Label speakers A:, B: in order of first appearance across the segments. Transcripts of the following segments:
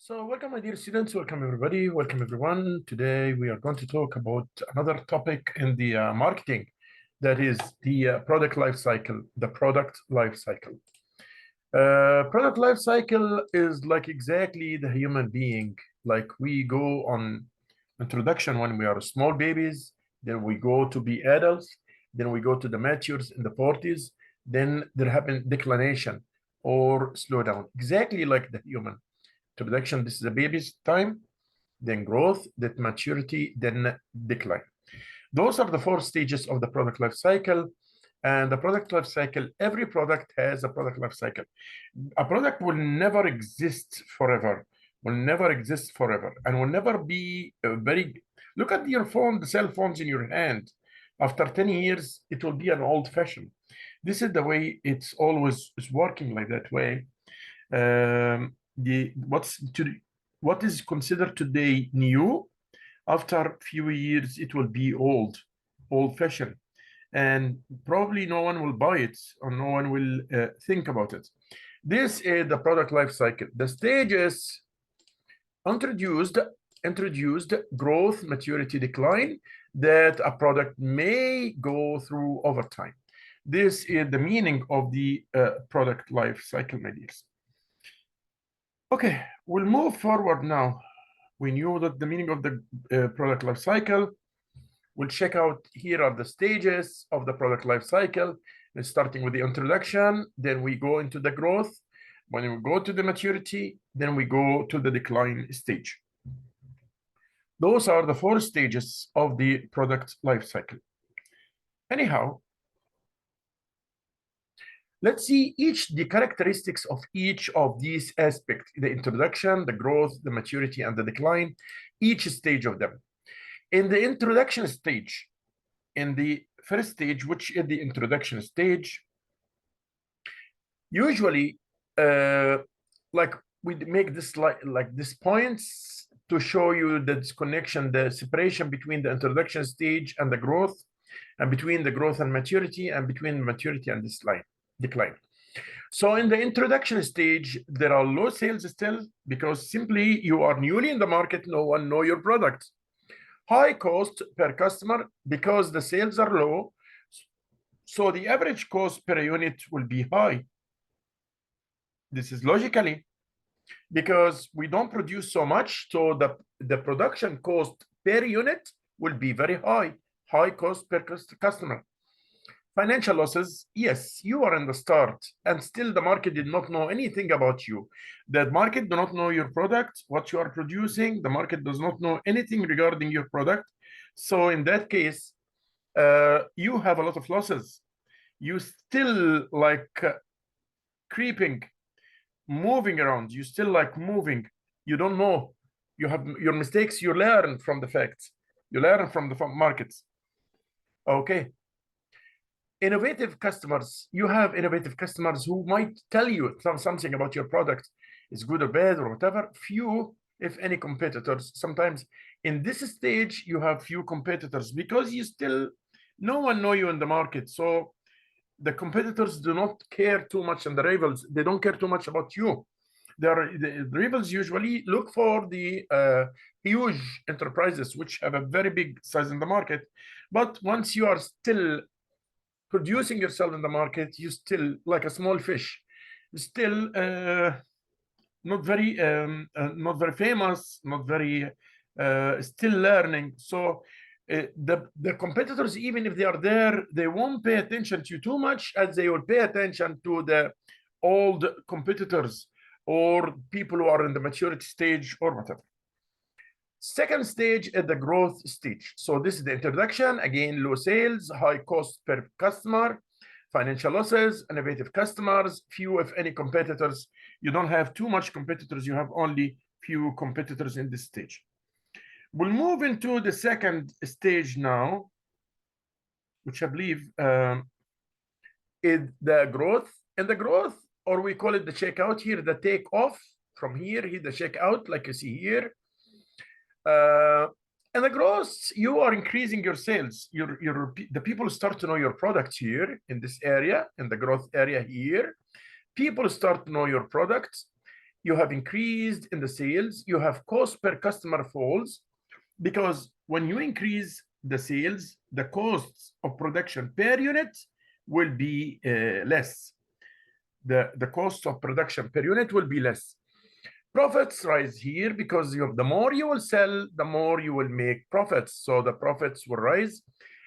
A: So welcome, my dear students. Welcome, everybody. Welcome, everyone. Today, we are going to talk about another topic in the marketing, that is the product life cycle, the product life cycle. Product life cycle is like exactly the human being. Like we go on introduction when we are small babies, then we go to be adults, then we go to the matures in the 40s, then there happen declination or slowdown, exactly like the human. Introduction, this is a baby's time, then growth, then maturity, then decline. Those are the four stages of the product life cycle. And the product life cycle, every product has a product life cycle. A product will never exist forever, and will never be very. Look at your phone, the cell phones in your hand. After 10 years, it will be an old fashioned. This is the way it's always working like that way. What is considered today new, after few years it will be old fashioned, and probably no one will buy it or no one will think about it. This is the product life cycle. The stages introduced growth, maturity, decline that a product may go through over time. This is the meaning of the product life cycle, my dears. Okay, we'll move forward now. We knew that the meaning of the product life cycle. We'll check out, here are the stages of the product life cycle, starting with the introduction, then we go into the growth. When we go to the maturity, then we go to the decline stage. Those are the four stages of the product life cycle. Anyhow, let's see the characteristics of each of these aspects: the introduction, the growth, the maturity, and the decline, each stage of them. In the introduction stage, in the first stage, which is the introduction stage, usually, like we make this like this points to show you the disconnection, the separation between the introduction stage and the growth, and between the growth and maturity, and between maturity and decline. So in the introduction stage, there are low sales still, because simply you are newly in the market, no one know your product. High cost per customer, because the sales are low, so the average cost per unit will be high. This is logically because we don't produce so much, so the production cost per unit will be very high cost per customer. Financial losses, yes, you are in the start, and still the market did not know anything about you. The market do not know your product, what you are producing. The market does not know anything regarding your product. So in that case, you have a lot of losses. You still like creeping, moving around. You still like moving. You don't know. You have your mistakes. You learn from the facts. You learn from the markets. Okay. Innovative customers, you have innovative customers who might tell you something about your product is good or bad or whatever. Few, if any, competitors. Sometimes in this stage you have few competitors, because you still, no one know you in the market, so the competitors do not care too much, and the rivals, they don't care too much about you. The rivals usually look for the huge enterprises which have a very big size in the market. But once you are still producing yourself in the market, you still like a small fish, still not very famous, not very still learning. So the competitors, even if they are there, they won't pay attention to you too much as they will pay attention to the old competitors or people who are in the maturity stage or whatever. Second stage is the growth stage. So this is the introduction. Again, low sales, high cost per customer, financial losses, innovative customers, few, if any, competitors. You don't have too much competitors. You have only few competitors in this stage. We'll move into the second stage now, which I believe is the growth. And the growth, or we call it the checkout here, the takeoff from here, the checkout, like you see here. And the growth, you are increasing your sales. The people start to know your product here in this area, in the growth area here. People start to know your product. you have increased in the sales, you have cost per customer falls, because when you increase the sales, the costs of production per unit will be less. The cost of production per unit will be less. Profits rise here because the more you will sell, the more you will make profits. So the profits will rise.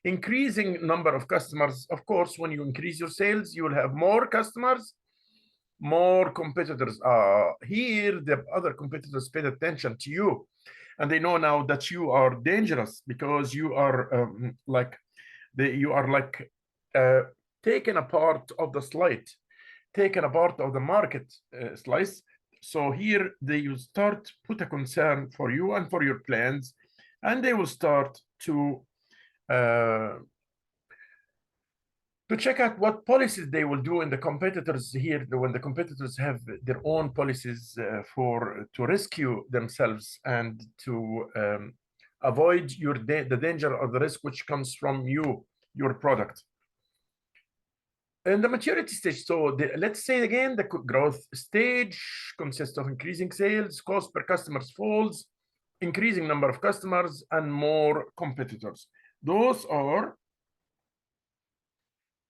A: Increasing number of customers, of course, when you increase your sales, you will have more customers, more competitors. Here, the other competitors paid attention to you, and they know now that you are dangerous because you are taken a part of the slice, taken a part of the market slice. So here they will start put a concern for you and for your plans, and they will start to check out what policies they will do in the competitors here, when the competitors have their own policies to rescue themselves and to avoid the danger or the risk which comes from your product. In the maturity stage, so let's say again, the growth stage consists of increasing sales, cost per customers falls, increasing number of customers, and more competitors. Those are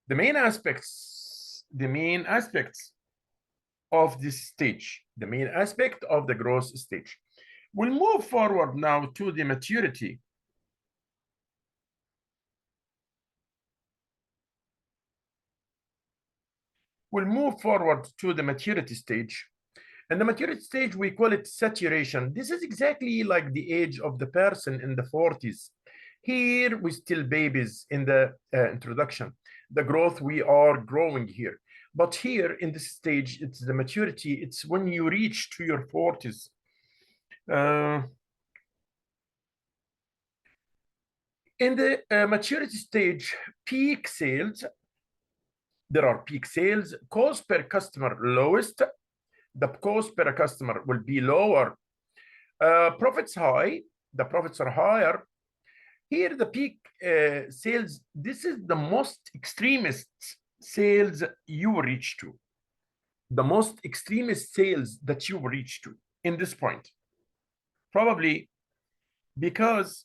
A: the main aspects of this stage, the main aspect of the growth stage. We'll move forward now to the maturity. We'll move forward to the maturity stage. And the maturity stage, we call it saturation. This is exactly like the age of the person in the 40s. Here, we're still babies in the introduction. The growth, we are growing here. But here in this stage, it's the maturity. It's when you reach to your 40s. In the maturity stage, peak sales, there are peak sales, cost per customer lowest, the cost per customer will be lower. Profits high, the profits are higher. Here, the peak sales, this is the most extremist sales you will reach to. The most extremist sales that you will reach to in this point. Probably because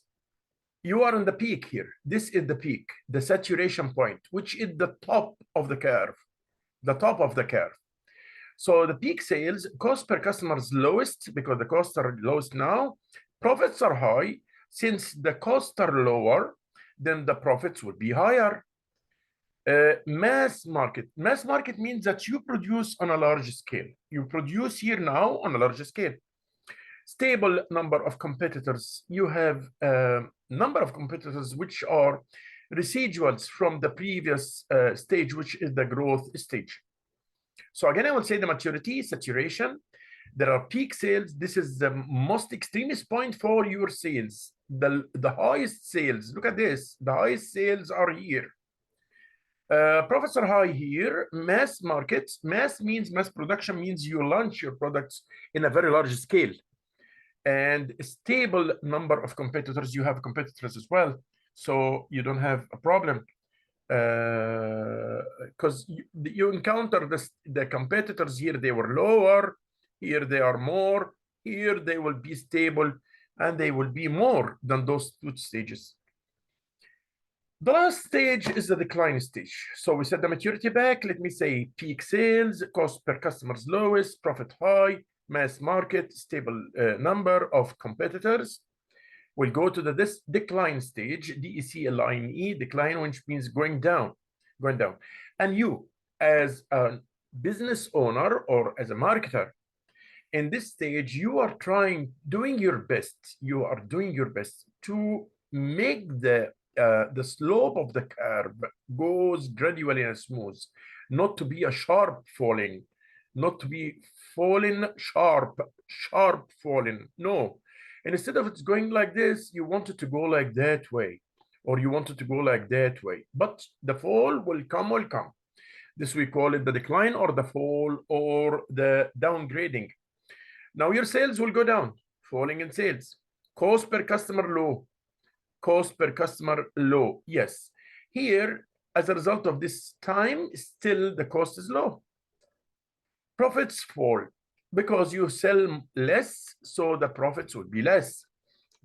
A: you are on the peak here. This is the peak, the saturation point, which is the top of the curve, the top of the curve. So the peak sales, cost per customer is lowest because the costs are lowest now. Profits are high. Since the costs are lower, then the profits will be higher. Mass market. Mass market means that you produce on a large scale. You produce here now on a large scale. Stable number of competitors. You have a number of competitors which are residuals from the previous stage, which is the growth stage. So again, I will say the maturity, saturation. There are peak sales. This is the most extremist point for your sales. The highest sales, look at this, the highest sales are here. Profits are high here. Mass markets, mass means mass production, means you launch your products in a very large scale. And a stable number of competitors, you have competitors as well. So you don't have a problem. Because you encounter the competitors here, they were lower, here they are more, here they will be stable, and they will be more than those two stages. The last stage is the decline stage. So we set the maturity back. Let me say peak sales, cost per customer's lowest, profit high, mass market, stable number of competitors. We'll go to this decline stage, DECLINE, decline, which means going down. And you, as a business owner or as a marketer, in this stage, you are doing your best. You are doing your best to make the slope of the curve goes gradually and smooth, not to be a sharp falling, not to be falling sharp falling. No. And instead of it's going like this, you want it to go like that way, or you want it to go like that way. But the fall will come. This we call it the decline or the fall or the downgrading. Now your sales will go down, falling in sales. Cost per customer low. Cost per customer low. Yes. Here, as a result of this time, still the cost is low. Profits fall. because you sell less, so the profits would be less.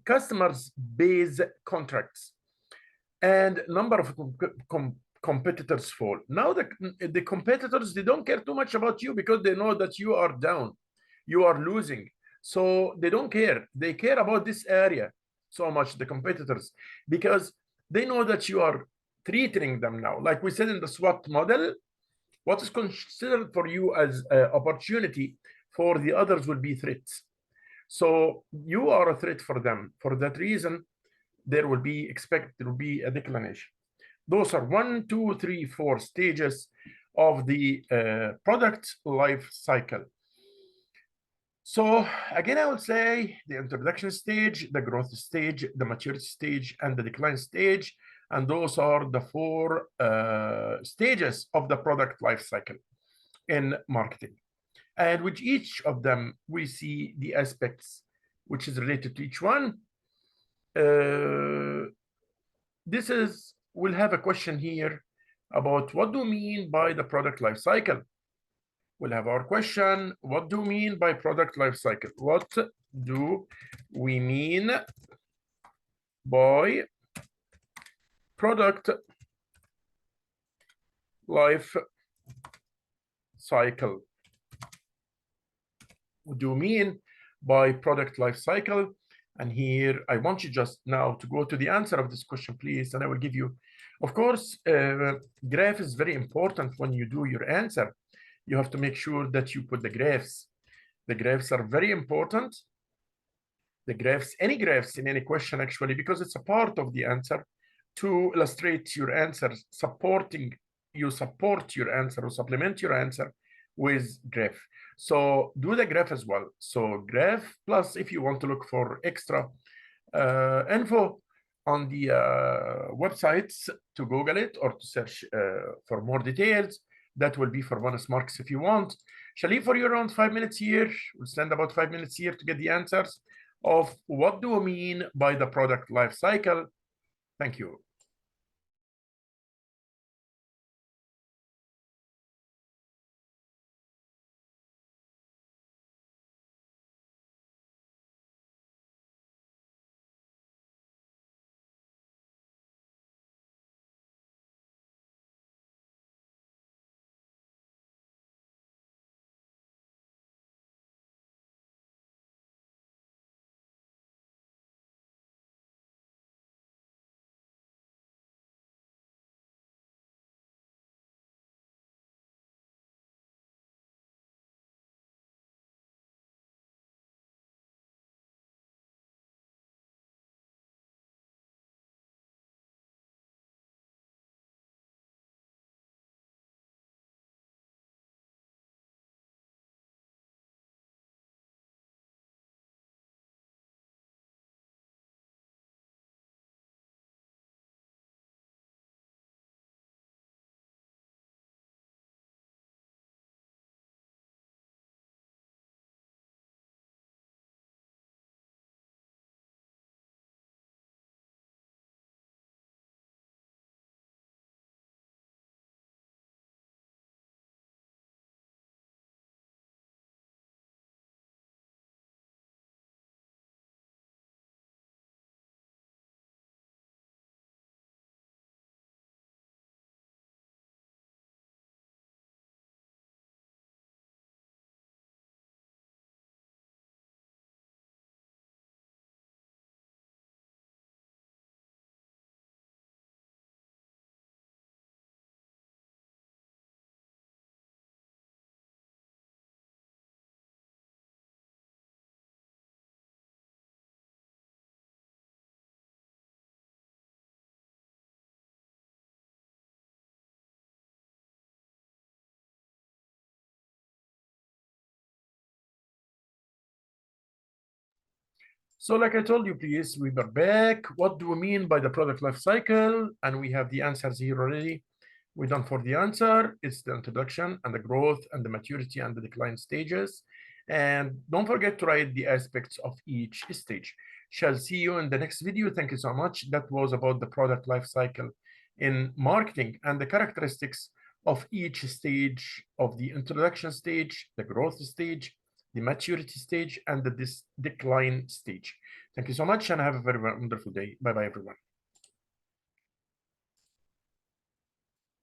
A: Customers base contracts, and number of competitors fall. Now the competitors, they don't care too much about you because they know that you are down, you are losing. So they don't care. They care about this area so much, the competitors, because they know that you are treating them now. Like we said in the SWOT model, what is considered for you as an opportunity, for the others will be threats. So you are a threat for them. For that reason, there will be a declination. Those are 1, 2, 3, 4 stages of the product life cycle. So again, I would say the introduction stage, the growth stage, the maturity stage, and the decline stage. And those are the 4 stages of the product life cycle in marketing. And with each of them, we see the aspects which is related to each one. We'll have a question here about what do we mean by the product life cycle. We'll have our question, what do we mean by product life cycle? What do we mean by product life cycle? What do you mean by product life cycle? And here I want you just now to go to the answer of this question, please, and I will give you, of course, graph is very important when you do your answer. You have to make sure that you put the graphs. The graphs are very important. The graphs, any graphs in any question actually, because it's a part of the answer to illustrate your answer, support your answer or supplement your answer with graph. So do the graph as well. So graph plus, if you want to look for extra info on the websites, to Google it or to search for more details, that will be for bonus marks if you want. Shall leave for you around 5 minutes here. We'll spend about 5 minutes here to get the answers of what do we mean by the product life cycle. Thank you. So like I told you, please, we are back. What do we mean by the product life cycle? And we have the answers here already. We're done for the answer. It's the introduction and the growth and the maturity and the decline stages. And don't forget to write the aspects of each stage. Shall see you in the next video. Thank you so much. That was about the product life cycle in marketing and the characteristics of each stage of the introduction stage, the growth stage, the maturity stage, and the decline stage. Thank you so much and have a very wonderful day. Bye bye, everyone.